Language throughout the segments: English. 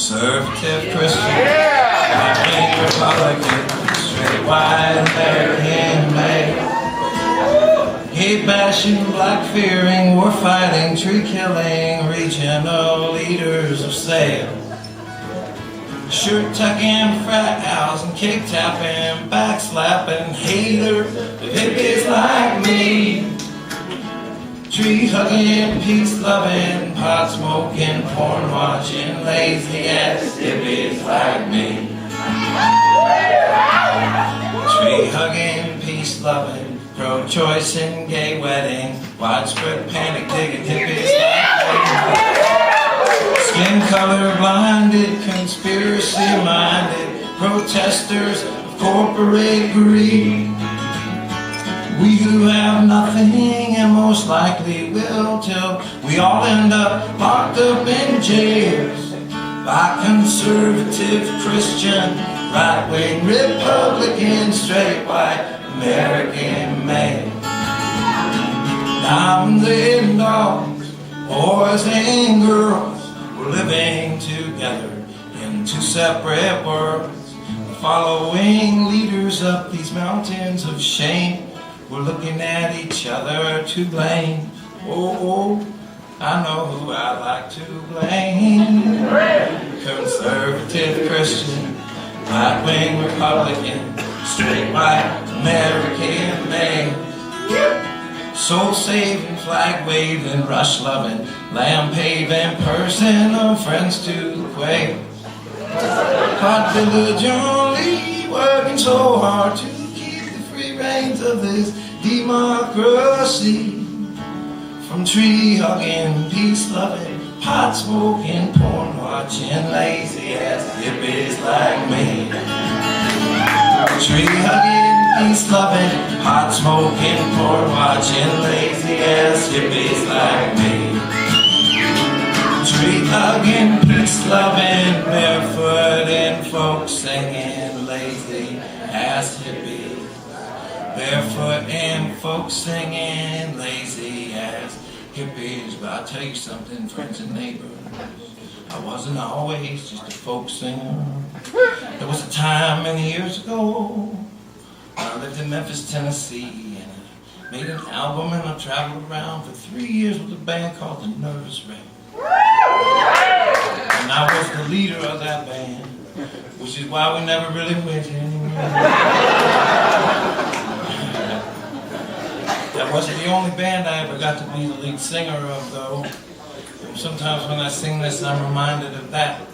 Conservative Christian, right-wing Republican, straight white American male. Hate bashing, black fearing, war fighting, tree killing, regional leaders of sale. Shirt tucking, frat house and cake tapping, back slapping, hater, hippies like me. Tree hugging, peace loving, pot smoking, porn watching, lazy ass hippies like me. Tree hugging, peace loving, pro-choice and gay wedding, widespread panic digging hippies like me. Skin color blinded, conspiracy minded, protesters of corporate greed. We who have nothing and most likely will till we all end up locked up in jails by conservative Christian, right-wing Republican, straight white American male. Diamonds and dogs, boys and girls, we're living together in two separate worlds, following leaders up these mountains of shame. We're looking at each other to blame. Oh, I know who I like to blame. Conservative Christian, right-wing Republican, straight white American male. Soul-saving, flag-waving, rush-loving, lamb-paving, personal friends to the quail. Hot diligently working so hard to reins of this democracy, from tree hugging, peace loving, pot smoking, porn watching, lazy ass hippies like me. Tree hugging, peace loving, pot smoking, porn watching, lazy ass hippies like me. Tree hugging, peace loving, barefoot and folk singing, lazy ass hippies. Barefoot and folks singing, lazy ass hippies. But I'll tell you something, friends and neighbors, I wasn't always just a folk singer. There was a time many years ago when I lived in Memphis, Tennessee, and I made an album and I traveled around for 3 years with a band called the Nervous Wreck. And I was the leader of that band, which is why we never really went anywhere. That wasn't the only band I ever got to be the lead singer of, though. Sometimes when I sing this, I'm reminded of that.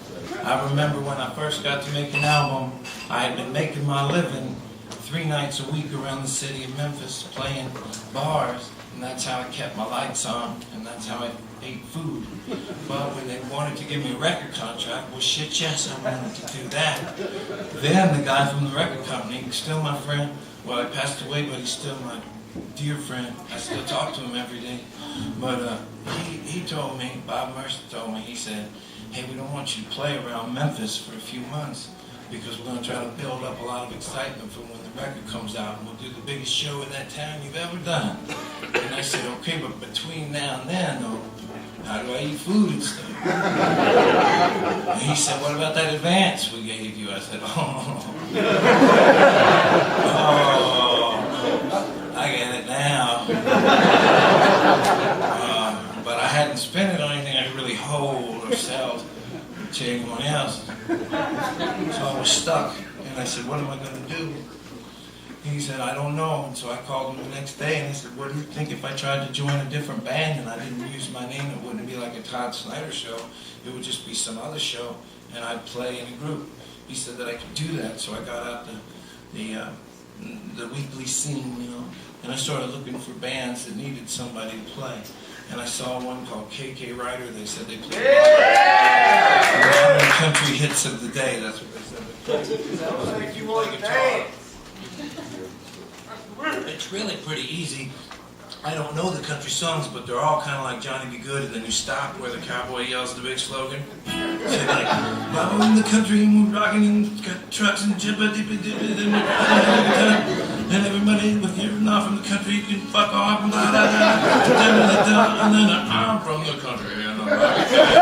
I remember when I first got to make an album, I had been making my living 3 nights a week around the city of Memphis, playing bars, and that's how I kept my lights on, and that's how I ate food. But when they wanted to give me a record contract, well, shit, yes, I wanted to do that. Then the guy from the record company, still my friend, well, he passed away, but he's still my dear friend. I still talk to him every day. But he told me, Bob Mercer told me, he said, hey, we don't want you to play around Memphis for a few months because we're going to try to build up a lot of excitement for when the record comes out, and we'll do the biggest show in that town you've ever done. And I said, okay, but between now and then, though, how do I eat food and stuff? And he said, what about that advance we gave you? I said, I get it now. But I hadn't spent it on anything I could really hold or sell to anyone else. So I was stuck. And I said, what am I going to do? And he said, I don't know. And so I called him the next day and I said, what do you think if I tried to join a different band and I didn't use my name? It wouldn't be like a Todd Snider show. It would just be some other show and I'd play in a group. He said that I could do that. So I got out the weekly scene, you know, and I started looking for bands that needed somebody to play. And I saw one called KK Ryder. They said they played the country hits of the day. That's what they said. That was if you play guitar. It's really pretty easy. I don't know the country songs, but they're all kind of like Johnny Be Good, and then you stop where the cowboy yells the big slogan. Say like, well, in the country, and we're rocking, and got trucks and jibba dibba dibba and everybody with you're not from the country, you can fuck off and blah blah blah, and then I'm from the country, and I'm rocking.